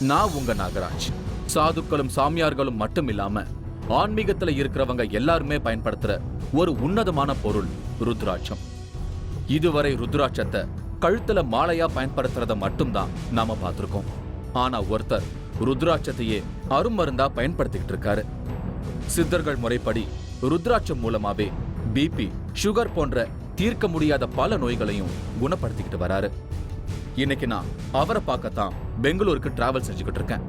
நான் உங்க நாகராஜ். சாதுக்களும் சாமியார்களும் மட்டும் இல்லாம ஆன்மீகத்துல இருக்கிறவங்க எல்லாருமே பயன்படுத்துற ஒரு உன்னதமான பொருள் ருத்ராட்சம். இதுவரை ருத்ராட்சத்தை கழுத்துல மாலையா பயன்படுத்துறத மட்டும்தான் நாம பார்த்திருக்கோம். ஆனா ஒருத்தர் ருத்ராட்சத்தையே அருமருந்தா பயன்படுத்திக்கிட்டு இருக்காரு. சித்தர்கள் முறைப்படி ருத்ராட்சம் மூலமாவே பிபி, சுகர் போன்ற தீர்க்க முடியாத பல நோய்களையும் குணப்படுத்திக்கிட்டு வராரு. இன்னைக்கு நான் அவரை பார்க்கத்தான் பெங்களூருக்கு டிராவல் செஞ்சுக்கிட்டு இருக்கேன்.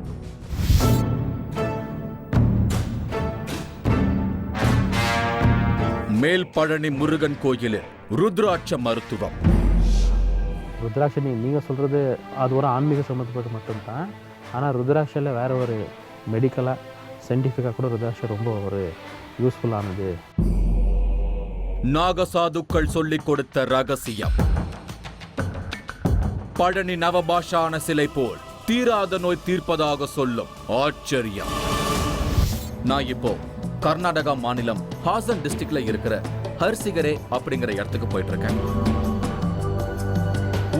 மேல் பழனி முருகன் கோயில் ருத்ராட்ச மருத்துவம். ருத்ராட்சம் நீங்கள் சொல்கிறது அது ஒரு ஆன்மீக சம்மந்தப்பட்டு மட்டும்தான். ஆனால் ருத்ராட்சியில் வேறு ஒரு மெடிக்கலாக சயின்டிஃபிக்காக கூட ருத்ராட்சம் ரொம்ப ஒரு யூஸ்ஃபுல்லானது. நாகசாதுக்கள் சொல்லிக் கொடுத்த ரகசியம். பழனி நவபாஷான சிலை போல் தீராத நோய் தீர்ப்பதாக சொல்லும் ஆச்சரியம். நான் இப்போ கர்நாடகா மாநிலம் ஹாசன் டிஸ்ட்ரிக்ட்ல இருக்கிற ஹர்சிகரே அப்படிங்கிற இடத்துக்கு போயிட்டு இருக்கேன்.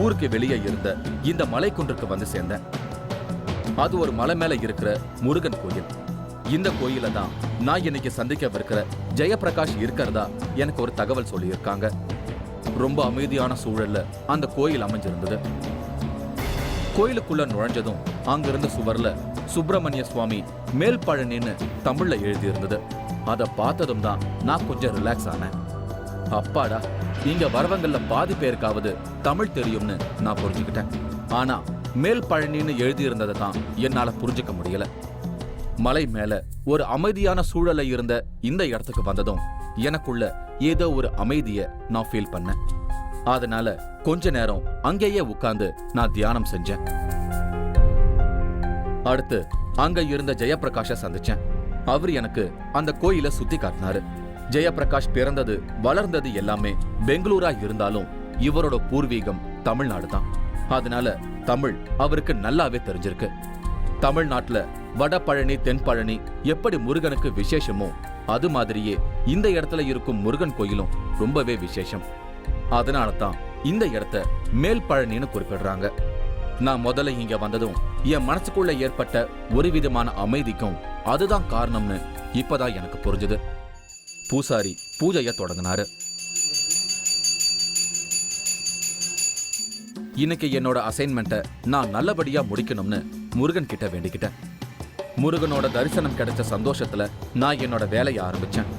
ஊருக்கு வெளியே இருந்த இந்த மலைக்குன்றுக்கு வந்து சேர்ந்தேன். அது ஒரு மலை மேல இருக்கிற முருகன் கோயில். இந்த கோயில தான் நான் இன்னைக்கு சந்திக்கவிருக்கிற ஜெயபிரகாஷ் இருக்கிறதா எனக்கு ஒரு தகவல் சொல்லி இருக்காங்க. ரொம்ப அமைதியான சூழல்ல அந்த கோயில் அமைஞ்சிருந்தது. கோயிலுக்குள்ள நுழைஞ்சதும் அங்கிருந்த சுவர்ல சுப்பிரமணிய சுவாமி மேல் பழனின்னு தமிழ்ல எழுதியிருந்தது. அதை பார்த்ததும் தான் நான் கொஞ்சம் ரிலாக்ஸ் ஆனேன். அப்பாடா, இங்க வரவங்கள்ல பாதி பேருக்காவது தமிழ் தெரியும்னு நான் புரிஞ்சுக்கிட்டேன். ஆனா மேல் பழனின்னு எழுதியிருந்ததை தான் என்னால புரிஞ்சுக்க முடியல. மலை மேல ஒரு அமைதியான சூழல இருந்த இந்த இடத்துக்கு வந்ததும் எனக்குள்ள ஏதோ ஒரு அமைதிய நான் ஃபீல் பண்ணேன். அதனால கொஞ்ச நேரம் அங்கேயே உட்கார்ந்து நான் தியானம் செஞ்சேன். அடுத்து அங்க இருந்த ஜெயபிரகாஷ சந்திச்சேன். அவர் எனக்கு அந்த கோயிலை சுத்தி காட்டினாரு. ஜெயபிரகாஷ் பிறந்தது வளர்ந்தது எல்லாமே பெங்களூரா இருந்தாலும் இவரோட பூர்வீகம் தமிழ்நாடு தான். அதனால தமிழ் அவருக்கு நல்லாவே தெரிஞ்சிருக்கு. தமிழ்நாட்டுல வட பழனி தென் பழனி எப்படி முருகனுக்கு விசேஷமோ அது மாதிரியே இந்த இடத்துல இருக்கும் முருகன் கோயிலும் ரொம்பவே விசேஷம். அதனால தான் இந்த இடத்த மேல் பழனின்னு குறிப்பிடுறாங்க. நான் முதல்ல இங்க வந்ததும் என் மனசுக்குள்ள ஏற்பட்ட ஒரு விதமான அமைதிக்கும் அதுதான் காரணம்னு இப்பதான் எனக்கு புரிஞ்சுது. பூசாரி பூஜைய தொடங்கினாரு. இன்னைக்கு என்னோட அசைன்மெண்ட்டை நான் நல்லபடியா முடிக்கணும்னு முருகன் கிட்ட வேண்டிக்கிட்டேன். முருகனோட தரிசனம் கிடைச்ச சந்தோஷத்துல நான் என்னோட வேலையை ஆரம்பிச்சேன்.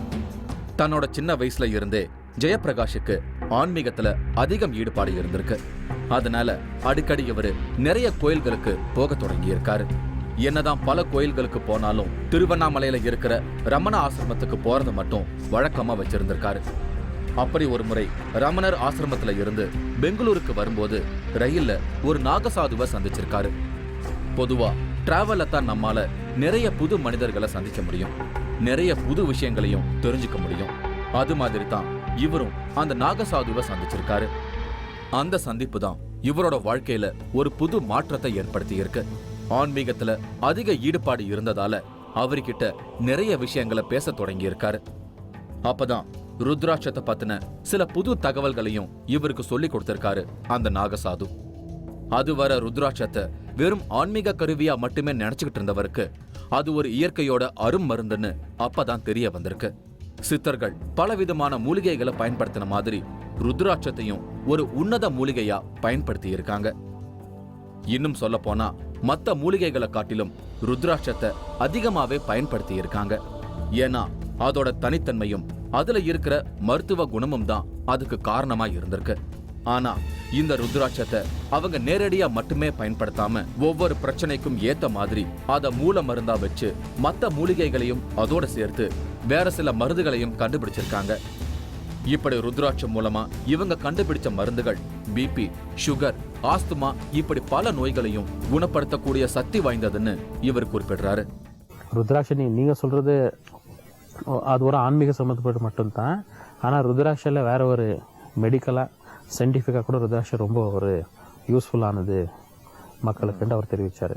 தன்னோட சின்ன வயசுல இருந்தே ஜெயபிரகாஷுக்கு ஆன்மீகத்துல அதிகம் ஈடுபாடு இருந்திருக்கு. அதனால அடிக்கடி இவரு நிறைய கோயில்களுக்கு போக தொடங்கி இருக்காரு. என்னதான் பல கோயில்களுக்கு போனாலும் திருவண்ணாமலையில இருக்கிற ரமண ஆசிரமத்துக்கு போறத மட்டும் வழக்கமா வச்சிருந்திருக்காரு. அப்படி ஒரு முறை ரமணர் ஆசிரமத்துல இருந்து பெங்களூருக்கு வரும்போது ரயில்ல ஒரு நாகசாதுவை சந்திச்சிருக்காரு. பொதுவா டிராவல்ல தான் நம்மால நிறைய புது மனிதர்களை சந்திக்க முடியும், நிறைய புது விஷயங்களையும் தெரிஞ்சுக்க முடியும். அது மாதிரி தான் இவரும் அந்த நாகசாதுவை சந்திச்சிருக்காரு. அந்த சந்திப்பு தான் இவரோட வாழ்க்கையில ஒரு புது மாற்றத்தை ஏற்படுத்தி இருக்கு. ஆன்மீகத்துல அதிக ஈடுபாடு இருந்ததால அவர்கிட்ட நிறைய விஷயங்களை பேச தொடங்கி இருக்காரு. அப்பதான் ருத்ராட்சத்தை பத்தின சில புது தகவல்களையும் இவருக்கு சொல்லி கொடுத்திருக்காரு அந்த நாகசாது. அதுவரை ருத்ராட்சத்தை வெறும் ஆன்மீக கருவியா மட்டுமே நினைச்சுக்கிட்டு இருந்தவருக்கு அது ஒரு இயற்கையோட அரும் மருந்துன்னு அப்பதான் தெரிய வந்திருக்கு. சித்தர்கள் பலவிதமான மூலிகைகளை பயன்படுத்தின மாதிரி ருத்ராட்சத்தையும் ஒரு உன்னத மூலிகையா பயன்படுத்தி இருக்காங்க. இன்னும் சொல்ல போனா மத்த மூலிகைகளை காட்டிலும் ருத்ராட்சத்தை அதிகமாவே பயன்படுத்தி இருக்காங்க. ஏன்னா அதோட தனித்தன்மையும் அதுல இருக்கிற மருத்துவ குணமும் தான் அதுக்கு காரணமா இருந்திருக்கு. ஆனா இந்த ருத்ராட்சத்தை அவங்க நேரடியா மட்டுமே பயன்படுத்தாம ஒவ்வொரு பிரச்சனைக்கும் ஏத்த மாதிரி அத மூல மருந்தா வச்சு மத்த மூலிகைகளையும் அதோட சேர்த்து வேற சில மருந்துகளையும் கண்டுபிடிச்சிருக்காங்க. இப்படி ருத்ராட்சம் மூலமா இவங்க கண்டுபிடிச்ச மருந்துகள் பிபி, சுகர், ஆஸ்துமா இப்படி பல நோய்களையும் குணப்படுத்தக்கூடிய சக்தி வாய்ந்ததுன்னு இவர் குறிப்பிடுறாரு. ருத்ராட்சம் நீங்கள் சொல்கிறது அது ஒரு ஆன்மீக சம்மந்தப்பட்டு மட்டும்தான். ஆனால் ருத்ராட்சியில் வேறு ஒரு மெடிக்கலாக சயின்டிஃபிக்காக கூட ருத்ராட்சம் ரொம்ப ஒரு யூஸ்ஃபுல்லானது மக்களுக்குன்னு அவர் தெரிவித்தார்.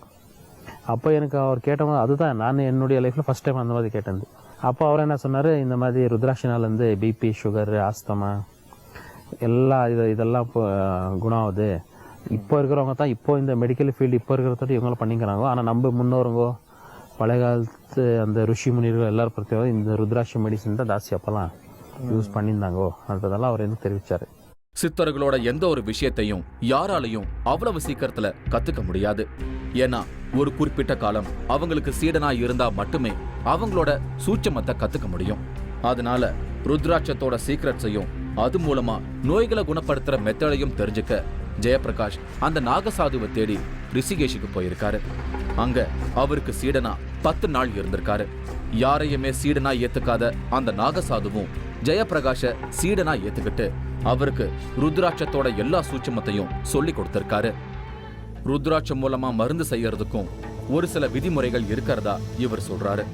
அப்போ எனக்கு அவர் கேட்டபோது அதுதான் நான் என்னுடைய லைஃப்பில் ஃபஸ்ட் டைம் அந்த மாதிரி கேட்டது. அப்போ அவர் என்ன சொன்னார், இந்த மாதிரி ருத்ராட்சினாலேருந்து பிபி, சுகர், ஆஸ்தமா இதெல்லாம் குணம் ஆகுது. இப்போ இருக்கிறவங்க தான் இப்போ இந்த மெடிக்கல் ஃபீல்டு இப்போ இருக்கிறத இவங்களும் பண்ணிக்கிறாங்க. ஆனால் நம்ம முன்னோருங்கோ பழைய காலத்து அந்த ருஷி முனிர்கள் எல்லாரும் பொறுத்தவரை இந்த ருத்ராட்ச மெடிசன் தான் ஜாஸ்தி அப்போல்லாம் யூஸ் பண்ணியிருந்தாங்கோன்றதெல்லாம் அவர் எனக்கு தெரிவித்தார். சித்தர்களோட எந்த ஒரு விஷயத்தையும் யாராலையும் அவ்வளவு சீக்கிரத்துல கத்துக்க முடியாது. ஏன்னா ஒரு குறிப்பிட்ட காலம் அவங்களுக்கு சீடனா இருந்தா மட்டுமே அவங்களோட சூட்சமத்தை கத்துக்க முடியும். அதனால ருத்ராட்சத்தோட சீக்ரெட்ஸையும் அது மூலமா நோய்களை குணப்படுத்துற மெத்தடையும் தெரிஞ்சுக்க ஜெயப்பிரகாஷ் அந்த நாகசாதுவை தேடி ரிஷிகேஷுக்கு போயிருக்காரு. அங்க அவருக்கு சீடனா 10 நாள் இருந்திருக்காரு. யாரையுமே சீடனா ஏத்துக்காத அந்த நாகசாதுவும் ஜெயப்பிரகாஷ சீடனா ஏத்துக்கிட்டு அவருக்கு ருத்ராட்சத்தோட எல்லா சூட்சமத்தையும் சொல்லி கொடுத்திருக்காரு. ருத்ராட்சம் மூலமா மருந்து செய்யறதுக்கும் ஒரு சில விதிமுறைகள் இருக்கிறதா இவர் சொல்றாரு.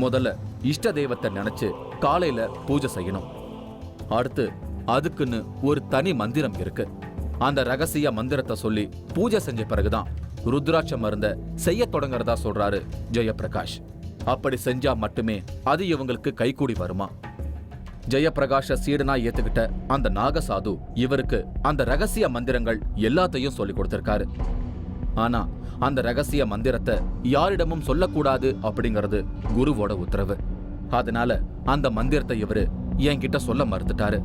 முதல்ல இஷ்ட தெய்வத்தை நினைச்சு காலையில பூஜை செய்யணும். அடுத்து அதுக்குன்னு ஒரு தனி மந்திரம் இருக்கு. அந்த ரகசிய மந்திரத்தை சொல்லி பூஜை செஞ்ச பிறகுதான் ருத்ராட்ச மருந்த செய்ய தொடங்குறதா சொல்றாரு ஜெயப்பிரகாஷ். அப்படி செஞ்சா மட்டுமே அது இவங்களுக்கு கைகூடி வருமா. ஜெயப்பிரகாஷ சீடனா ஏத்துக்கிட்ட அந்த நாகசாது இவருக்கு அந்த ரகசிய மந்திரங்கள் எல்லாத்தையும் சொல்லி கொடுத்திருக்காரு. ஆனா அந்த ரகசிய மந்திரத்தை யாரிடமும் சொல்லக்கூடாது அப்படிங்கிறது குருவோட உத்தரவு. அதனால அந்த மந்திரத்தை இவரு என்கிட்ட சொல்ல மறுத்துட்டாரு.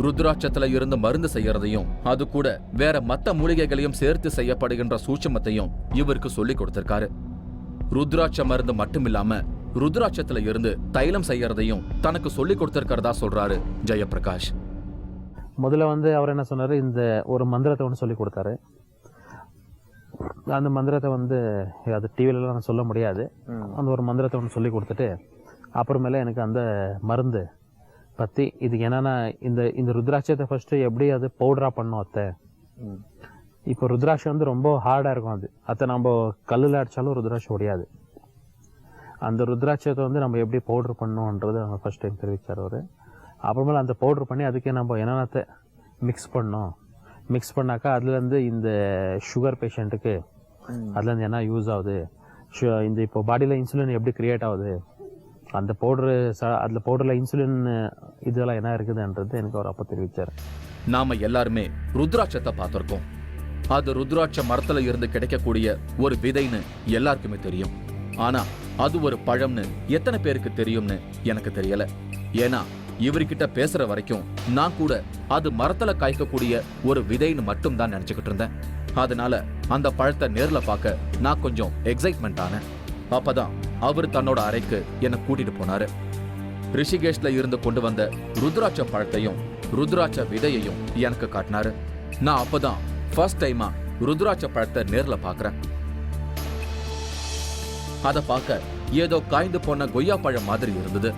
ருத்ராட்சத்துல இருந்து மருந்து செய்யறதையும் அது கூட வேற மத்த மூலிகைகளையும் சேர்த்து செய்யப்படுகின்ற சூட்சமத்தையும் இவருக்கு சொல்லி கொடுத்திருக்காரு. ருத்ராட்ச மருந்து மட்டுமில்லாம ருத்ராட்சத்துல இருந்து தைலம் செய்யறதையும் தனக்கு சொல்லி கொடுத்திருக்கிறதா சொல்றாரு ஜெயப்பிரகாஷ். முதல்ல அவர் என்ன சொன்னாரு, இந்த ஒரு மந்திரத்தை ஒன்று சொல்லி கொடுத்தாரு. அந்த மந்திரத்தை அது டிவிலலாம் நான் சொல்ல முடியாது. அந்த ஒரு மந்திரத்தை ஒன்று சொல்லி கொடுத்துட்டு அப்புறமேல எனக்கு அந்த மருந்து பற்றி இதுக்கு என்னன்னா இந்த ருத்ராட்சத்தை ஃபர்ஸ்ட் எப்படி அது பவுடரா பண்ணோம் அத்தை. இப்போ ருத்ராட்சம் ரொம்ப ஹார்டாக இருக்கும். அதை நம்ம கல்லில் அடித்தாலும் ருத்ராட்சம் ஒடியாது. அந்த ருத்ராட்சத்தை நம்ம எப்படி பவுடர் பண்ணோன்றது அவங்க ஃபர்ஸ்ட் டைம் தெரிவித்தார் அவர். அப்புறமேல அந்த பவுடர் பண்ணி அதுக்கே நம்ம என்னென்னத்தை மிக்ஸ் பண்ணோம். மிக்ஸ் பண்ணாக்கா அதுலேருந்து இந்த சுகர் பேஷண்ட்டுக்கு அதுலேருந்து என்ன யூஸ் ஆகுது, இந்த இப்போ பாடியில் இன்சுலின் எப்படி கிரியேட் ஆகுது, அந்த பவுடரு அதில் பவுடரில் இன்சுலின் இதெல்லாம் என்ன இருக்குதுன்றது எனக்கு அவர் அப்போ தெரிவித்தார். நாம எல்லாருமே ருத்ராட்சத்தை பார்த்துருக்கோம். அது ருத்ராட்ச மரத்துல இருந்து கிடைக்கக்கூடிய ஒரு விதைன்னு எல்லாருக்குமே தெரியும். ஆனா அது ஒரு பழம்னு எத்தனை பேருக்கு தெரியும்னு எனக்கு தெரியல. ஏன்னா இவர்கிட்ட பேசுற வரைக்கும் நான் கூட அது மரத்துல காய்க்கக்கூடிய ஒரு விதைன்னு மட்டும் தான் நினைச்சுக்கிட்டு இருந்தேன். அதனால அந்த பழத்தை நேர்ல பார்க்க நான் கொஞ்சம் எக்ஸைட்மெண்ட் ஆனேன். அப்பதான் அவர் தன்னோட அறைக்கு என்னை கூட்டிட்டு போனாரு. ரிஷிகேஷ்ல இருந்து கொண்டு வந்த ருத்ராட்ச பழத்தையும் ருத்ராட்ச விதையையும் எனக்கு காட்டினாரு. நான் அப்பதான் ஃபர்ஸ்ட் டைமா ருத்ராட்ச பழத்தை நேர்ல பாக்குறேன். அதை பார்க்க ஏதோ காய்ந்து போன கொய்யா பழம் மாதிரி இருந்தது.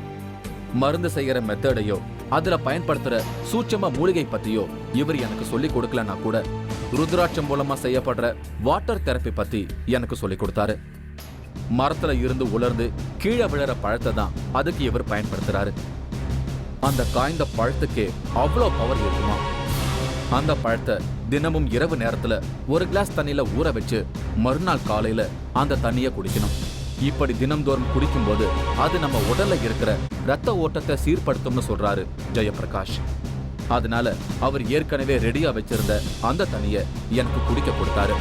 மருந்து செய்யற மெத்தடையோ அதுல பயன்படுத்துற சூட்சம மூலிகை பத்தியோ இவர் எனக்கு சொல்லி கொடுக்கலன்னா கூட ருத்ராட்சம் மூலமா செய்யப்படுற வாட்டர் தெரப்பி பத்தி எனக்கு சொல்லி கொடுத்தாரு. மரத்துல இருந்து உலர்ந்து கீழே விழற பழத்தை தான் அதுக்கு இவர் பயன்படுத்துறாரு. அந்த காய்ந்த பழத்துக்கே அவ்வளோ பவர் இருக்குமா. அந்த பழத்தை தினமும் இரவு நேரத்துல ஒரு கிளாஸ் தண்ணியில ஊற வச்சு மறுநாள் காலையில அந்த தண்ணியை குடிக்கணும். இப்படி தினம்தோறும் குடிக்கும்போது அது நம்ம உடல்ல இருக்கிற ரத்த ஓட்டத்தை சீர்படுத்தும்னு சொல்றாரு ஜெயப்பிரகாஷ். அதனால அவர் ஏற்கனவே ரெடியா வச்சிருந்த அந்த தண்ணியை எனக்கு குடிக்க கொடுத்தாரு.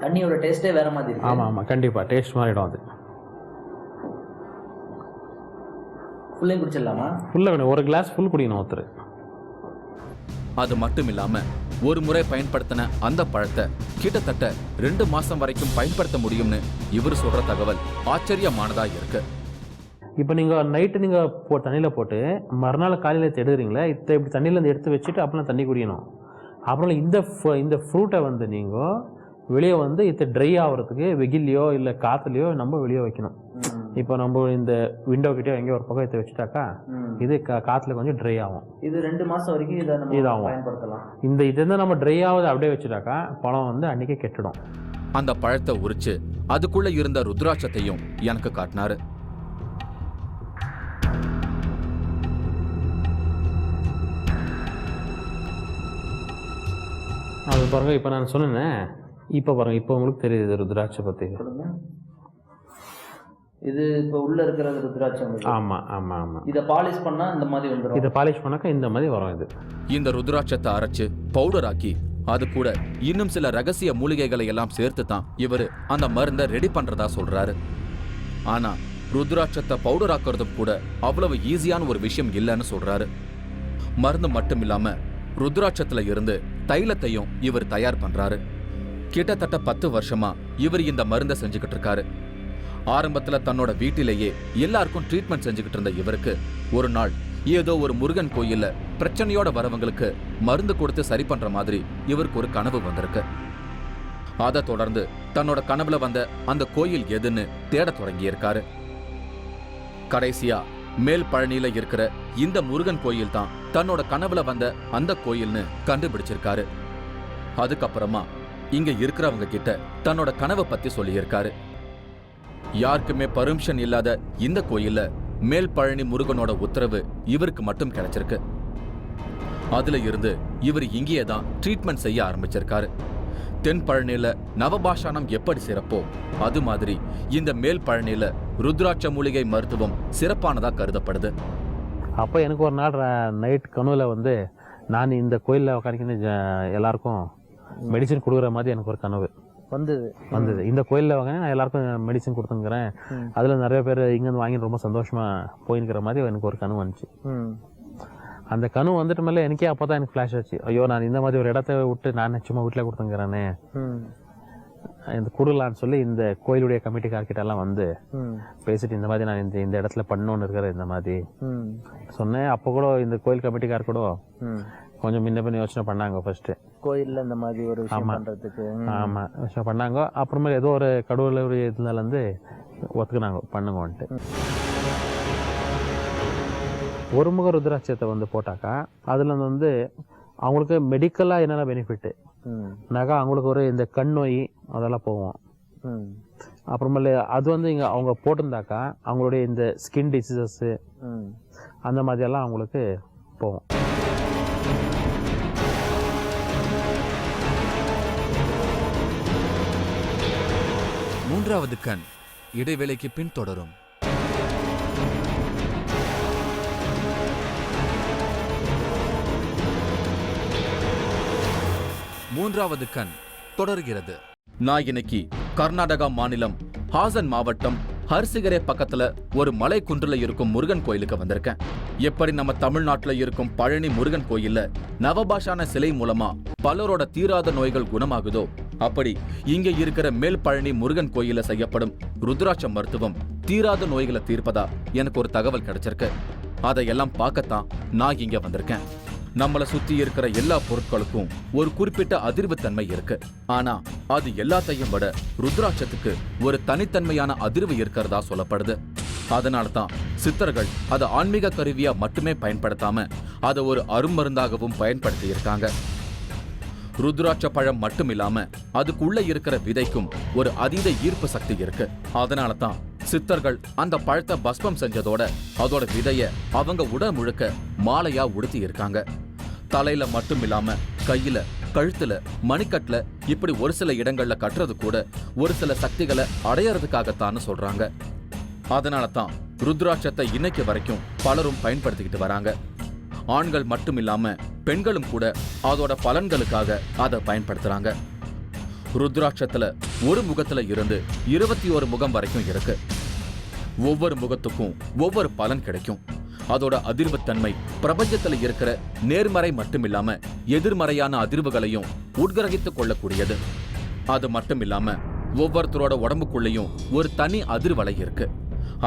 தண்ணியோட டேஸ்டே வேற மாதிரி இருக்கு. ஆமாம் ஆமாம், கண்டிப்பாக டேஸ்ட் மாறிடும். அது ஃபுல்லையும் குடிச்சிடலாமா? ஃபுல்லாக ஒரு கிளாஸ் ஃபுல் குடிக்கணும் ஒருத்தர். அது மட்டும் இல்லாம ஒரு முறை பயன்படுத்தின அந்த பழத்தை கிட்டத்தட்ட 2 மாசம் வரைக்கும் பயன்படுத்த முடியும்னு இவர் சொல்ற தகவல் ஆச்சரியமானதா இருக்கு. இப்போ நீங்கள் நைட்டு நீங்கள் தண்ணியில் போட்டு மறுநாள் காலையில் எடுக்கிறீங்களே, இப்படி தண்ணியிலேருந்து எடுத்து வச்சுட்டு அப்புறம் தண்ணி குடிக்கணும். அப்புறம் இந்த ஃப்ரூட்டை நீங்கள் வெளியே இது ட்ரை ஆகிறதுக்கு வெயிலையோ இல்லை காற்றுலையோ நம்ம வெளியே வைக்கணும். இப்போ நம்ம இந்த விண்டோ கிட்டே எங்கேயோ ஒரு பக்கம் எடுத்து வச்சுட்டாக்கா இது காற்றுல கொஞ்சம் ட்ரை ஆகும். இது 2 மாதம் வரைக்கும் இதாகும் பயன்படுத்தலாம். இது நம்ம ட்ரை ஆகுது அப்படியே வச்சுட்டாக்கா பழம் அன்றைக்கே கெட்டுடும். அந்த பழத்தை உரிச்சு அதுக்குள்ள இருந்த ருத்ராட்சத்தையும் எனக்கு காட்டினாரு. அது பாருங்க, இப்போ நான் சொன்னேன், இப்போ பாருங்க, இப்போ உங்களுக்கு தெரியுது ருத்ராட்சை பற்றி. இது இப்போ உள்ள இருக்கிற ருத்ராட்சம். ஆமாம் ஆமாம் ஆமாம். இதை பாலிஷ் பண்ணால் இந்த மாதிரி வந்துடும். இதை பாலிஷ் பண்ணாக்கா இந்த மாதிரி வரும். இது இந்த ருத்ராட்சத்தை அரைச்சு பவுடர் ஆக்கி அது கூட இன்னும் சில ரகசிய மூலிகைகளை எல்லாம் சேர்த்து தான் இவரு அந்த மருந்தை ரெடி பண்றதா சொல்றாரு. ஆனா ருத்ராட்சத்தை பவுடர் ஆக்குறதும் கூட அவ்வளவு ஈஸியான ஒரு விஷயம் இல்லைன்னு சொல்றாரு. மருந்து மட்டும் இல்லாம ருத்ராட்சத்துல இருந்து தைலத்தையும் இவர் தயார் பண்றாரு. கிட்டத்தட்ட 10 வருஷமா இவர் இந்த மருந்தை செஞ்சுக்கிட்டு இருக்காரு. ஆரம்பத்துல தன்னோட வீட்டிலேயே எல்லாருக்கும் ட்ரீட்மெண்ட் செஞ்சுக்கிட்டு இருந்த இவருக்கு ஒரு நாள் ஏதோ ஒரு முருகன் கோயில்ல பிரச்சனையோட வரவங்களுக்கு மருந்து கொடுத்து சரி பண்ற மாதிரி இவருக்கு ஒரு கனவு வந்திருக்கு. அதை தொடர்ந்து தன்னோட கனவுல வந்த அந்த கோயில் எதுன்னு தேட தொடங்கி இருக்காரு. கடைசியா மேல் பழனியில இருக்கிற இந்த முருகன் கோயில் தான் தன்னோட கனவுல வந்த அந்த கோயில்னு கண்டுபிடிச்சிருக்காரு. அதுக்கப்புறமா இங்க இருக்கிறவங்க கிட்ட தன்னோட கனவை பத்தி சொல்லியிருக்காரு. யாருக்குமே பர்மிஷன் இல்லாத இந்த கோயில்ல மேல் பழனி முருகனோட உத்தரவு இவருக்கு மட்டும் கிடைச்சிருக்கு. அதுல இருந்து இவர் இங்கேயே தான் ட்ரீட்மெண்ட் செய்ய ஆரம்பிச்சிருக்காரு. தென் பழனியில நவபாஷானம் எப்படி சிறப்போ அது மாதிரி இந்த மேல் பழனியில ருத்ராட்ச மூலிகை மருத்துவம் சிறப்பானதா கருதப்படுது. அப்போ எனக்கு ஒரு நாள் நைட் கனவுல நான் இந்த கோயிலில் உட்காந்து எல்லாருக்கும் மெடிசன் கொடுக்குற மாதிரி எனக்கு ஒரு கனவு வந்தது. இந்த கோயிலில் நான் எல்லாருக்கும் மெடிசன் கொடுத்துங்கிறேன். அதில் நிறைய பேர் இங்கேருந்து வாங்கிட்டு ரொம்ப சந்தோஷமா போயின்னுக்கிற மாதிரி எனக்கு ஒரு கனவு வந்துச்சு. அந்த கனவு வந்துட்டு மேலே எனக்கே அப்போ தான் எனக்கு ஃப்ளாஷ் ஆச்சு. ஐயோ, நான் இந்த மாதிரி ஒரு இடத்த விட்டு நான் சும்மா வீட்டில் கொடுத்துங்கிறேனே, இந்த குருலான்னு சொல்லி இந்த கோயிலுடைய கமிட்டிக்கார்கிட்ட எல்லாம் பேசிட்டு இந்த மாதிரி நான் இந்த இடத்துல பண்ணோன்னு இருக்கிற இந்த மாதிரி சொன்னேன். அப்போ கூட இந்த கோயில் கமிட்டிக்கார் கூட கொஞ்சம் முன்ன பண்ணி யோசனை பண்ணாங்க. ஃபர்ஸ்ட் கோயில்ல இந்த மாதிரி ஒரு விஷயம் பண்றதுக்கு யோசனை பண்ணாங்க. அப்புறமே ஏதோ ஒரு கடவுளுடைய இதுல ஒத்துக்கினாங்க பண்ணுங்கன்ட்டு. ஒரு முக ருத்ராட்சத்தை போட்டாக்கா அதுல அவங்களுக்கு மெடிக்கலா என்னென்ன பெனிஃபிட் நாக்கா அவங்களுக்கு ஒரு இந்த கண் நோய் அதெல்லாம் போவோம். அப்புறமேல அது இங்க அவங்க போட்டிருந்தாக்கா அவங்களுடைய இந்த ஸ்கின் டிசீசஸ் அந்த மாதிரி எல்லாம் அவங்களுக்கு போகும். மூன்றாவது கண் இடைவேளைக்கு பின் தொடரும். மூன்றாவது கண் தொடர்கிறது. நான் இன்னைக்கு கர்நாடகா மாநிலம் ஹாசன் மாவட்டம் ஹர்சிகரே பக்கத்துல ஒரு மலை குன்றுல இருக்கும் முருகன் கோயிலுக்கு வந்திருக்கேன். எப்படி நம்ம தமிழ்நாட்டுல இருக்கும் பழனி முருகன் கோயில்ல நவபாஷான சிலை மூலமா பலரோட தீராத நோய்கள் குணமாகுதோ, அப்படி இங்க இருக்கிற மேல் பழனி முருகன் கோயில்ல செய்யப்படும் ருத்ராட்ச மருத்துவம் தீராத நோய்களை தீர்ப்பதா எனக்கு ஒரு தகவல் கிடைச்சிருக்கு. அதையெல்லாம் பார்க்கத்தான் நான் இங்க வந்திருக்கேன். நம்மளை சுத்தி இருக்கிற எல்லா பொருட்களுக்கும் ஒரு குறிப்பிட்ட அதிர்வுத்தன்மை இருக்கு. ஆனா அது எல்லாத்தையும் விட ருத்ராட்சத்துக்கு ஒரு தனித்தன்மையான அதிர்வு இருக்கிறதா சொல்லப்படுது. அதனால தான் சித்தர்கள் அதை ஆன்மீக கருவியா மட்டுமே பயன்படுத்தாம அதை ஒரு அருமருந்தாகவும் பயன்படுத்தி இருக்காங்க. ருத்ராட்ச பழம் மட்டும் இல்லாம அதுக்குள்ள இருக்கிற விதைக்கும் ஒரு அதீத ஈர்ப்பு சக்தி இருக்கு. அதனால தான் சித்தர்கள் அந்த பழத்தை பஸ்பம் செஞ்சதோட அதோட விதைய அவங்க உடல் முழுக்க மாலையா உடுத்தி இருக்காங்க. தலையில மட்டும் இல்லாம கையில, கழுத்துல, மணிக்கட்டுல இப்படி ஒரு சில இடங்கள்ல கட்டுறது கூட ஒரு சில சக்திகளை அடையறதுக்காகத்தான்னு சொல்றாங்க. அதனால தான் ருத்ராட்சத்தை இன்னைக்கு வரைக்கும் பலரும் பயன்படுத்திக்கிட்டு வராங்க. ஆண்கள் மட்டும் இல்லாம பெண்களும் கூட அதோட பலன்களுக்காக அதை பயன்படுத்துறாங்க. ருத்ராட்சத்துல ஒரு முகத்துல இருந்து 21 முகம் வரைக்கும் இருக்கு. ஒவ்வொரு முகத்துக்கும் ஒவ்வொரு பலன் கிடைக்கும். அதோட அதிர்வுத்தன்மை பிரபஞ்சத்துல இருக்கிற நேர்மறை மட்டும் இல்லாம எதிர்மறையான அதிர்வுகளையும் உட்கிரகித்துக் கொள்ளக்கூடியது. அது மட்டும் இல்லாம ஒவ்வொருத்தரோட உடம்புக்குள்ளேயும் ஒரு தனி அதிர்வலை இருக்கு.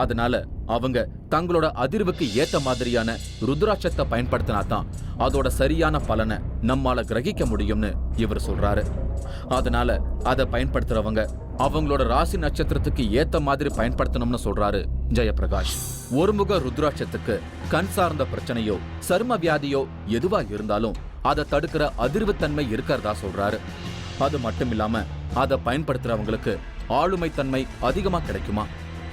அதனால அவங்க தங்களோட அதிர்வுக்கு ஏத்த மாதிரியான ருத்ராட்சத்தை பயன்படுத்தினா தான் அதோட சரியான பலனை நம்மால கிரகிக்க முடியும்னு இவர் சொல்றாரு. அதனால அதை பயன்படுத்துறவங்க அவங்களோட ராசி நட்சத்திரத்துக்கு ஏத்த மாதிரி பயன்படுத்தணும்னு சொல்றாரு ஜெயபிரகாஷ். ஒருமுக ருத்ராட்சத்துக்கு கண் சார்ந்த பிரச்சனையோ சரும வியாதியோ எதுவா இருந்தாலும் அதை தடுக்கிற அதிர்வுத்தன்மை இருக்கிறதா சொல்றாரு. அது மட்டும் இல்லாம அதை பயன்படுத்துறவங்களுக்கு ஆளுமை தன்மை அதிகமா கிடைக்குமா?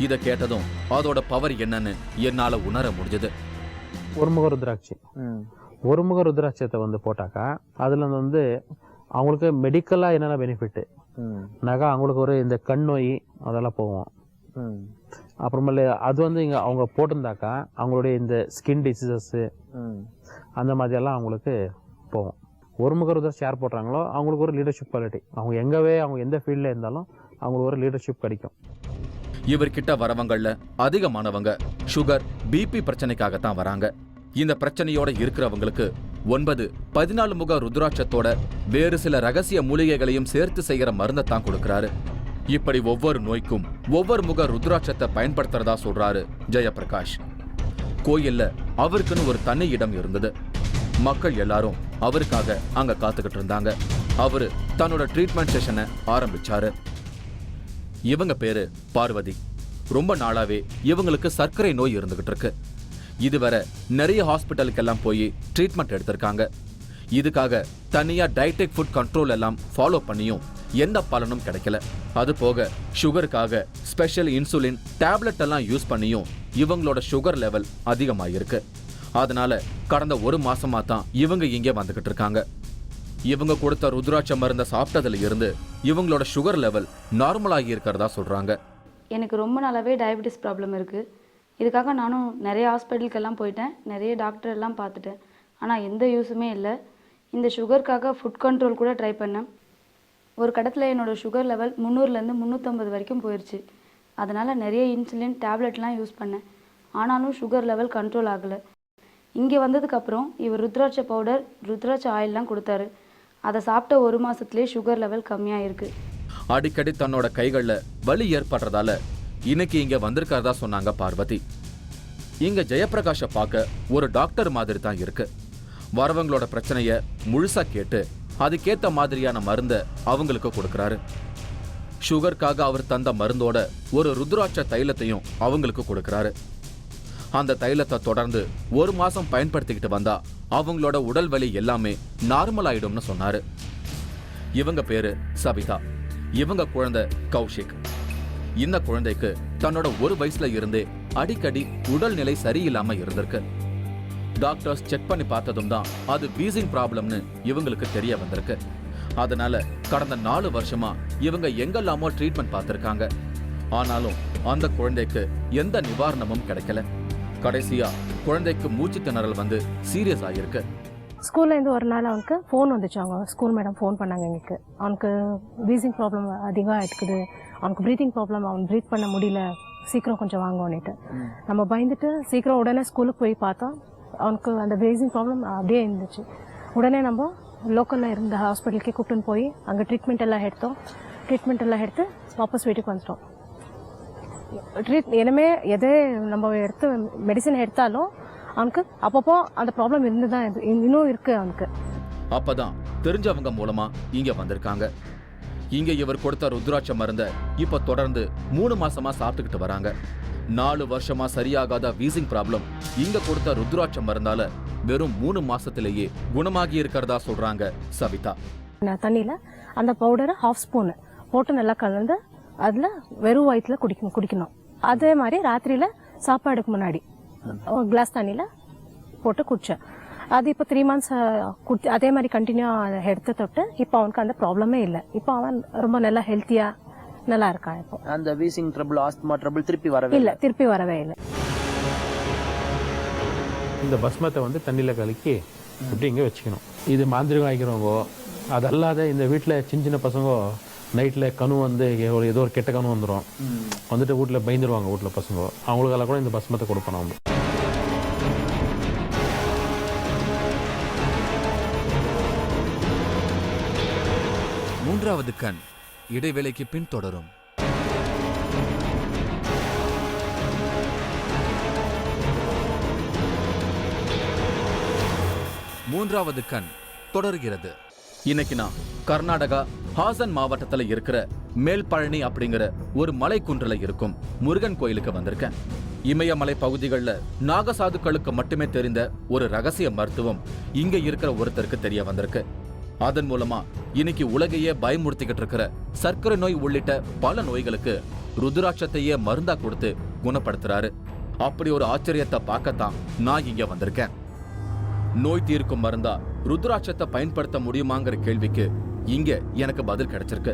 இதை கேட்டதும் அதோட பவர் என்னன்னு என்னால உணர முடிஞ்சது. ஒருமுக ருத்ராட்சத்தை போட்டாக்கா அதுல அவங்களுக்கு மெடிக்கலா என்னென்ன பெனிஃபிட் நாக்கா அவங்களுக்கு ஒரு இந்த கண் நோய் அதெல்லாம் போவோம். அப்புறமேல அது வந்து இங்கே அவங்க போட்டிருந்தாக்கா அவங்களுடைய இந்த ஸ்கின் டிசீசஸ்ஸு அந்த மாதிரியெல்லாம் அவங்களுக்கு போகும். ஒருமுக ருத்ராட்சம் யார் போடுறாங்களோ அவங்களுக்கு ஒரு லீடர்ஷிப் குவாலிட்டி, அவங்க எந்த ஃபீல்டில் இருந்தாலும் அவங்களுக்கு ஒரு லீடர்ஷிப் கிடைக்கும். இவர்கிட்ட வரவங்கள்ல அதிகமானவங்க சுகர், பிபி பிரச்சனைக்காகத்தான் வராங்க. இந்த பிரச்சனையோட இருக்கிறவங்களுக்கு 9-14 முக ருத்ராட்சத்தோட வேறு சில ரகசிய மூலிகைகளையும் சேர்த்து செய்யற மருந்தை தான் கொடுக்கறாரு. இப்படி ஒவ்வொரு நோய்க்கும் ஒவ்வொரு முக ருத்ராட்சத்தை பயன்படுத்துறதா சொல்றாரு ஜெயப்பிரகாஷ். கோயில்ல அவருக்குன்னு ஒரு தனி இடம் இருந்தது. மக்கள் எல்லாரும் அவருக்காக அங்க காத்துக்கிட்டு இருந்தாங்க. அவரு தன்னோட ட்ரீட்மெண்ட் செஷனை ஆரம்பிச்சாரு. இவங்க பேரு பார்வதி. ரொம்ப நாளாவே இவங்களுக்கு சர்க்கரை நோய் இருந்துகிட்டு இருக்கு. இதுவரை நிறைய ஹாஸ்பிட்டலுக்கெல்லாம் போய் ட்ரீட்மெண்ட் எடுத்திருக்காங்க. இதுக்காக தனியா டயட்டிக் ஃபுட் கண்ட்ரோல் எல்லாம் ஃபாலோ பண்ணியும் எந்த பலனும் கிடைக்கல. அது போக சுகருக்காக ஸ்பெஷல் இன்சுலின் டேப்லெட் எல்லாம் யூஸ் பண்ணியும் இவங்களோட சுகர் லெவல் அதிகமாயிருக்கு. அதனால கடந்த 1 மாசமா தான் இவங்க இங்கே வந்துகிட்டு இருக்காங்க. இவங்க கொடுத்த ருத்ராட்ச மருந்தை சாப்பிட்டதுல இருந்து இவங்களோட சுகர் லெவல் நார்மல் ஆகி இருக்கிறதா சொல்றாங்க. எனக்கு ரொம்ப நாளாவே டயபெட்டிஸ் ப்ராப்ளம் இருக்குது. இதுக்காக நானும் நிறைய ஹாஸ்பிட்டலுக்கெல்லாம் போயிட்டேன், நிறைய டாக்டர் எல்லாம் பார்த்துட்டேன். ஆனால் எந்த யூஸுமே இல்லை. இந்த சுகருக்காக ஃபுட் கண்ட்ரோல் கூட ட்ரை பண்ணேன். ஒரு கட்டத்தில் என்னோடய சுகர் லெவல் 300லேருந்து 350 வரைக்கும் போயிடுச்சு. அதனால் நிறைய இன்சுலின் டேப்லெட்லாம் யூஸ் பண்ணேன். ஆனாலும் சுகர் லெவல் கண்ட்ரோல் ஆகலை. இங்கே வந்ததுக்கப்புறம் இவர் ருத்ராட்ச பவுடர், ருத்ராட்ச ஆயிலெலாம் கொடுத்தாரு. அதை சாப்பிட்ட 1 மாதத்துலேயே சுகர் லெவல் கம்மியாக இருக்குது. அடிக்கடி தன்னோட கைகளில் வலி ஏற்படுறதால இன்னைக்கு இங்க வந்திருக்கிறதா சொன்னாங்க பார்வதி. இங்க ஜெயப்பிரகாஷை பார்க்க ஒரு டாக்டர் மாதிரி தான் இருக்கு. வரவங்களோட பிரச்சனைய முழுசா கேட்டு அதுக்கேத்த மாதிரியான மருந்தை அவங்களுக்கு கொடுக்கறாரு. சுகருக்காக அவர் தந்த மருந்தோட ஒரு ருத்ராட்ச தைலத்தையும் அவங்களுக்கு கொடுக்கறாரு. அந்த தைலத்தை தொடர்ந்து 1 மாசம் பயன்படுத்திக்கிட்டு வந்தா அவங்களோட உடல் வலி எல்லாமே நார்மல் ஆயிடும்னு சொன்னாரு. இவங்க பேரு சவிதா. இவங்க குழந்தை கௌஷிக். இந்த குழந்தைக்கு தன்னோட 1 வயசுல இருந்தே அடிக்கடி உடல்நிலை சரியில்லாம இருந்திருக்கு. டாக்டர்ஸ் செக் பண்ணி பார்த்ததும் தான் அது வீசிங் ப்ராப்ளம்னு இவங்களுக்கு தெரிய வந்திருக்கு. அதனால கடந்த 4 வருஷமா இவங்க எங்கெல்லாமோ ட்ரீட்மெண்ட் பார்த்திருக்காங்க. ஆனாலும் அந்த குழந்தைக்கு எந்த நிவாரணமும் கிடைக்கல. கடைசியா குழந்தைக்கு மூச்சு திணறல் வந்து சீரியஸ் ஆகிருக்கு. ஸ்கூல்லேருந்து ஒரு நாள் அவனுக்கு ஃபோன் வந்துச்சு. அவங்க ஸ்கூல் மேடம் ஃபோன் பண்ணாங்க எங்களுக்கு. அவனுக்கு வீசிங் ப்ராப்ளம் அதிகமாக இருக்குது, அவனுக்கு ப்ரீத்திங் ப்ராப்ளம், அவன் ப்ரீத் பண்ண முடியல, சீக்கிரம் கொஞ்சம் வாங்கன்னுட்டு நம்ம பயந்துட்டு சீக்கிரம் உடனே ஸ்கூலுக்கு போய் பார்த்தோம். அவனுக்கு அந்த வீசிங் ப்ராப்ளம் அப்படியே இருந்துச்சு. உடனே நம்ம லோக்கலில் இருந்த ஹாஸ்பிட்டலுக்கே கூப்பிட்டுன்னு போய் அங்கே ட்ரீட்மெண்ட் எல்லாம் எடுத்து வாபஸ் வீட்டுக்கு வந்துட்டோம். இனிமே எதே நம்ம எடுத்து மெடிசன் எடுத்தாலும் அவனுக்கு அப்பப்போ அந்த ப்ராப்ளம் இருந்துதான் இன்னும் இருக்கு அவனுக்கு. அப்பதான் தெரிஞ்சவங்க மூலமா இங்க வந்திருக்காங்க. இங்க இவர் கொடுத்த ருத்ராட்ச மருந்த இப்ப தொடர்ந்து 3 மாசமா சாப்பிட்டுக்கிட்டு வராங்க. 4 வருஷமா சரியாகாத வீசிங் ப்ராப்ளம் இங்க கொடுத்த ருத்ராட்ச மருந்தால வெறும் 3 மாசத்திலேயே குணமாகி இருக்கிறதா சொல்றாங்க சவிதா. தண்ணியில அந்த பவுடரை 1/2 ஸ்பூன் போட்டு நல்லா கலந்து அதுல வெறும் வயிற்றுல குடிக்கணும். அதே மாதிரி ராத்திரியில சாப்பாடுக்கு முன்னாடி கிளாஸ் தண்ணியில போட்டு குடிச்சேன். அது இப்போ 3 மந்த்ஸ் அதே மாதிரி கண்டினியூ எடுத்து தொட்டு இப்போ அவனுக்கு அந்த ப்ராப்ளமே இல்லை. இப்போ அவன் ரொம்ப நல்லா ஹெல்த்தியா நல்லா இருக்கான். இப்போ அந்த வீசிங் ட்ரபிள், ஆஸ்துமா ட்ரபிள் திருப்பி வரவே இல்லை. இந்த பஸ்மத்தை வந்து தண்ணியில் கலக்கி இப்படி இங்கே வச்சுக்கணும். இது மாந்திரிகம் ஆகிக்கிறவங்க அதல்லாத இந்த வீட்டில் சின்ன பசங்க நைட்டில் கனு வந்து ஏதோ ஒரு கெட்ட கனு வந்துடும், வந்துட்டு வீட்டில் பயந்துருவாங்க. வீட்டில் பசங்க அவங்களுக்கெல்லாம் கூட இந்த பஸ்மத்தை கொடுப்போம். அவங்க மூன்றாவது கண் இடைவேளைக்கு பின் தொடரும். மூன்றாவது கண் தொடர்கிறது. இன்னைக்கு நான் கர்நாடகா ஹாசன் மாவட்டத்துல இருக்கிற மேல்பழனி அப்படிங்கிற ஒரு மலை குன்றுல இருக்கும் முருகன் கோயிலுக்கு வந்திருக்கேன். இமயமலை பகுதிகளில் நாகசாதுக்களுக்கு மட்டுமே தெரிந்த ஒரு ரகசிய மருத்துவம் இங்க இருக்கிற ஒருத்தருக்கு தெரிய வந்திருக்கு. அதன் மூலமா இன்னைக்கு உலகையே பயமுறுத்திக்கிட்டு இருக்கிற சர்க்கரை நோய் உள்ளிட்ட பல நோய்களுக்கு ருத்ராட்சத்தையே மருந்தா கொடுத்து குணப்படுத்துறாரு. அப்படி ஒரு ஆச்சரியத்தை பார்க்கத்தான் நான் இங்க வந்திருக்கேன். நோய் தீர்க்கும் மருந்தா ருத்ராட்சத்தை பயன்படுத்த முடியுமாங்கிற கேள்விக்கு இங்க எனக்கு பதில் கிடைச்சிருக்கு.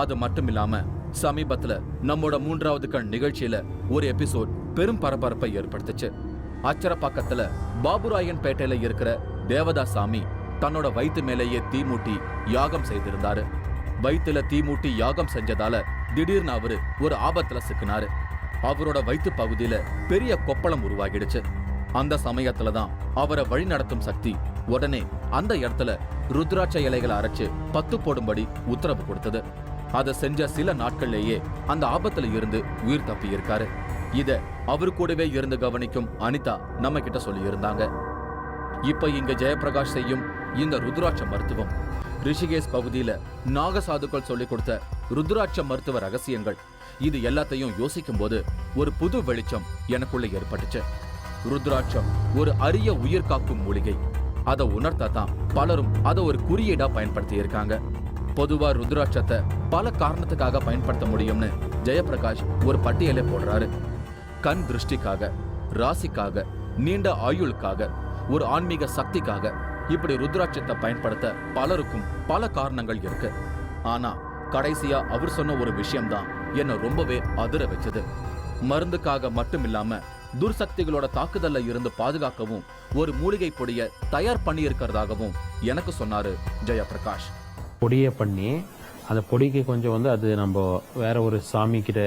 அது மட்டும் இல்லாம சமீபத்துல நம்மோட 3வது கண் நிகழ்ச்சியில ஒரு எபிசோட் பெரும் பரபரப்பை ஏற்படுத்துச்சு. அச்சரப்பாக்கத்துல பாபுராயன் பேட்டையில இருக்கிற தேவதாசாமி தன்னோட வயிற்று மேலேயே தீமூட்டி யாகம் செய்திருந்தாரு. வயிற்றுல தீமூட்டி யாகம் செஞ்சதால திடீர்னு அவரு ஒரு ஆபத்துல சிக்கினாரு. அவரோட வயிற்று பகுதியில பெரிய கொப்பளம் உருவாகிடுச்சு. அந்த சமயத்துலதான் அவரை வழி நடத்தும் சக்தி உடனே அந்த இடத்துல ருத்ராட்ச இலைகளை அரைச்சு 10 போடும்படி உத்தரவு கொடுத்தது. அதை செஞ்ச சில நாட்கள்லேயே அந்த ஆபத்துல இருந்து உயிர் தப்பி இருக்காரு. இத அவரு கூடவே இருந்து கவனிக்கும் அனிதா நம்ம கிட்ட சொல்லி இருந்தாங்க. இப்ப இங்க ஜெயபிரகாஷ் செய்யும் இந்த ருத்ராட்ச மருத்துவம் ரிஷிகேஷ் பகுதியில நாகசாதுக்கள் சொல்லிக் கொடுத்த ருத்ராட்ச மருத்துவ ரகசியங்கள், இது எல்லாத்தையும் யோசிக்கும் போது ஒரு புது வெளிச்சம் எனக்குள்ள ஏற்பட்டுச்சு. ருத்ராட்சம் ஒரு அரிய உயிர் காக்கும் மூலிகை. அதை உணர்த்தான் பலரும் அதை ஒரு குறியீடா பயன்படுத்தி இருக்காங்க. பொதுவா ருத்ராட்சத்தை பல காரணத்துக்காக பயன்படுத்த முடியும்னு ஜெயபிரகாஷ் ஒரு பட்டியலை போடுறாரு. கண் திருஷ்டிக்காக, ராசிக்காக, நீண்ட ஆயுளுக்காக, ஒரு ஆன்மீக சக்திக்காக, இப்படி ருத்ராட்சத்தை பயன்படுத்த பலருக்கும் பல காரணங்கள் இருக்கு. ஆனா கடைசியா அவர் சொன்ன ஒரு விஷயம்தான் என்ன ரொம்பவே அதிர வச்சது. மருந்துக்காக மட்டும் இல்லாம துர்சக்திகளோட தாக்குதல்ல இருந்து பாதுகாக்கவும் ஒரு மூலிகை பொடிய தயார் பண்ணி இருக்கிறதாகவும் எனக்கு சொன்னாரு ஜெயபிரகாஷ். பொடியை பண்ணி அந்த பொடிக்கு கொஞ்சம் அது நம்ம வேற ஒரு சாமி கிட்ட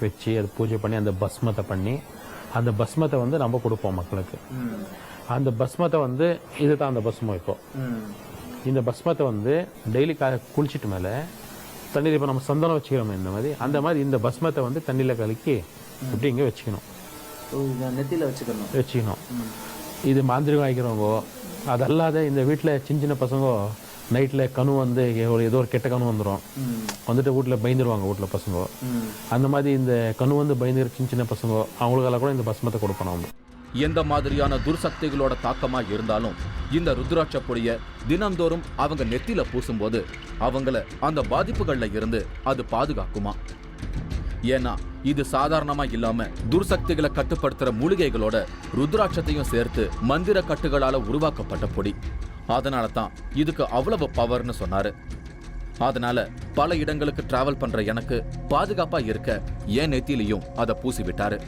வச்சு அது பூஜை பண்ணி அந்த பஸ்மத்தை பண்ணி அந்த பஸ்மத்தை நம்ம கொடுப்போம் மக்களுக்கு. அந்த பஸ்மத்தை இதுதான் அந்த பஸ்மம். இப்போ இந்த பஸ்மத்தை டெய்லி குளிச்சுட்டு மேலே தண்ணியில் இப்போ நம்ம சந்தனம் வச்சுக்கிறோம் இந்த மாதிரி, அந்த மாதிரி இந்த பஸ்மத்தை தண்ணியில் கலக்கி இப்படி இங்கே வச்சுக்கணும். நெத்தியில் வச்சுக்கணும். இது மாந்திரிகம் ஆகிக்கிறவங்க அதல்லாத இந்த வீட்டில் சின்ன சின்ன பசங்க நைட்டில் கனு ஏதோ ஒரு கெட்ட கனு வந்துடும், வந்துட்டு வீட்டில் பயந்துருவாங்க. வீட்டில் பசங்க அந்த மாதிரி இந்த கனு பயந்துரு சின்ன சின்ன பசங்க அவங்களுக்கெல்லாம் கூட இந்த பஸ்மத்தை கொடுக்கணும். அவங்க எந்த மாதிரியான துர்சக்திகளோட தாக்கமா இருந்தாலும் இந்த ருத்ராட்ச பொடிய தினந்தோறும் அவங்க நெத்தியில பூசும்போது அவங்கள அந்த பாதிப்புகள்ல இருந்து அது பாதுகாக்குமா? ஏன்னா இது சாதாரணமா இல்லாம துர்சக்திகளை கட்டுப்படுத்துற மூலிகைகளோட ருத்ராட்சத்தையும் சேர்த்து மந்திர கட்டுகளால உருவாக்கப்பட்ட பொடி. அதனால தான் இதுக்கு அவ்வளவு பவர்னு சொன்னாரு. அதனால பல இடங்களுக்கு டிராவல் பண்ற எனக்கு பாதுகாப்பா இருக்க ஏன் நெத்தியிலையும் அதை பூசி விட்டாரு.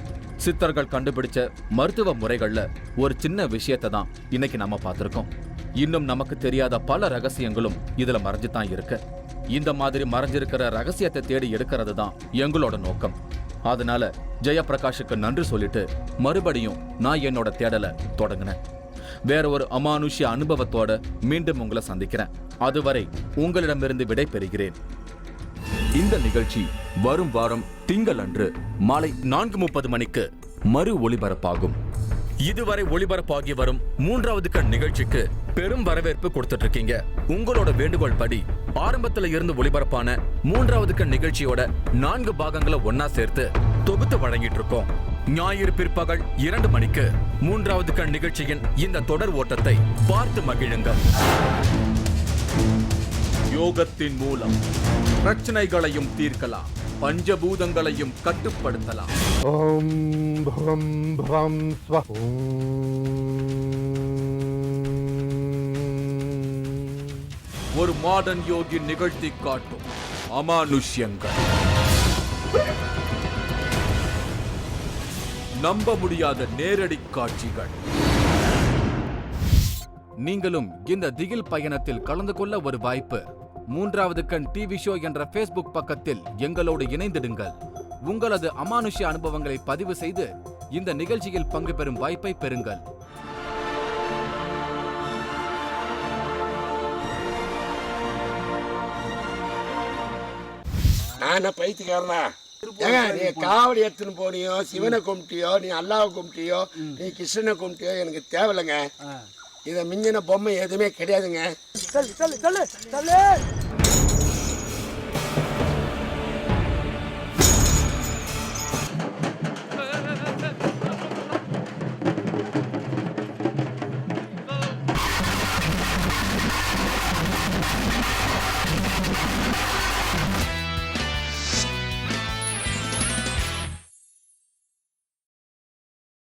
சித்தர்கள் கண்டுபிடிச்ச மருத்துவ முறைகள்ல ஒரு சின்ன விஷயத்தை தான் இன்னைக்கு நம்ம பார்த்திருக்கோம். இன்னும் நமக்கு தெரியாத பல ரகசியங்களும் இதுல மறைஞ்சுதான் இருக்கு. இந்த மாதிரி மறைஞ்சிருக்கிற ரகசியத்தை தேடி எடுக்கிறது தான் எங்களோட நோக்கம். அதனால ஜெயபிரகாஷுக்கு நன்றி சொல்லிட்டு மறுபடியும் நான் என்னோட தேடலை தொடங்கினேன். வேற ஒரு அமானுஷ்ய அனுபவத்தோட மீண்டும் உங்களை சந்திக்கிறேன். அதுவரை உங்களிடமிருந்து விடை பெறுகிறேன். இந்த நிகழ்ச்சி வரும் வாரம் திங்கள் அன்று மாலை 4:30 மணிக்கு மறு ஒளிபரப்பாகும். இதுவரை ஒளிபரப்பாகி வரும் 3வது கண் நிகழ்ச்சிக்கு பெரும் வரவேற்பு கொடுத்துட்டு இருக்கீங்க. உங்களோட வேண்டுகோள் படி ஆரம்பத்துல இருந்து ஒளிபரப்பான 3வது கண் நிகழ்ச்சியோட 4 பாகங்களை ஒன்னா சேர்த்து தொகுத்து வழங்கிட்டு இருக்கோம். ஞாயிறு பிற்பகல் 2 மணிக்கு 3வது கண் நிகழ்ச்சியின் இந்த தொடர் ஓட்டத்தை பார்த்து மகிழுங்கள். யோகத்தின் மூலம் பிரச்சனைகளையும் தீர்க்கலாம், பஞ்சபூதங்களையும் கட்டுப்படுத்தலாம். ஓம் பரம் பரம் ஸ்வ. ஒரு மாடர்ன் யோகி நிகழ்த்தி காட்டும் அமானுஷ்யங்கள், நம்ப முடியாத நேரடி காட்சிகள். நீங்களும் இந்த திகில் பயணத்தில் கலந்து கொள்ள ஒரு வாய்ப்பு. 3வது கண் டிவி ஷோ என்ற Facebook பக்கத்தில் எங்களோடு இணைந்திடுங்கள். உங்களது அமானுஷ்ய அனுபவங்களை பதிவு செய்து இந்த நிகழ்ச்சியில் பங்கு பெறும் வாய்ப்பை பெறுங்கள். நான் பைத்தியக்காரனா? ஏங்க, நீ காவடி எடுத்துன்னு போனியோ, சிவனை கும்பிட்டியோ, நீ அல்லாவை கும்பிட்டியோ, நீ கிருஷ்ணனை கும்பிட்டியோ எனக்கு தேவையில்லைங்க. இதை மிஞ்சின பொம்மை எதுவுமே கிடையாதுங்க.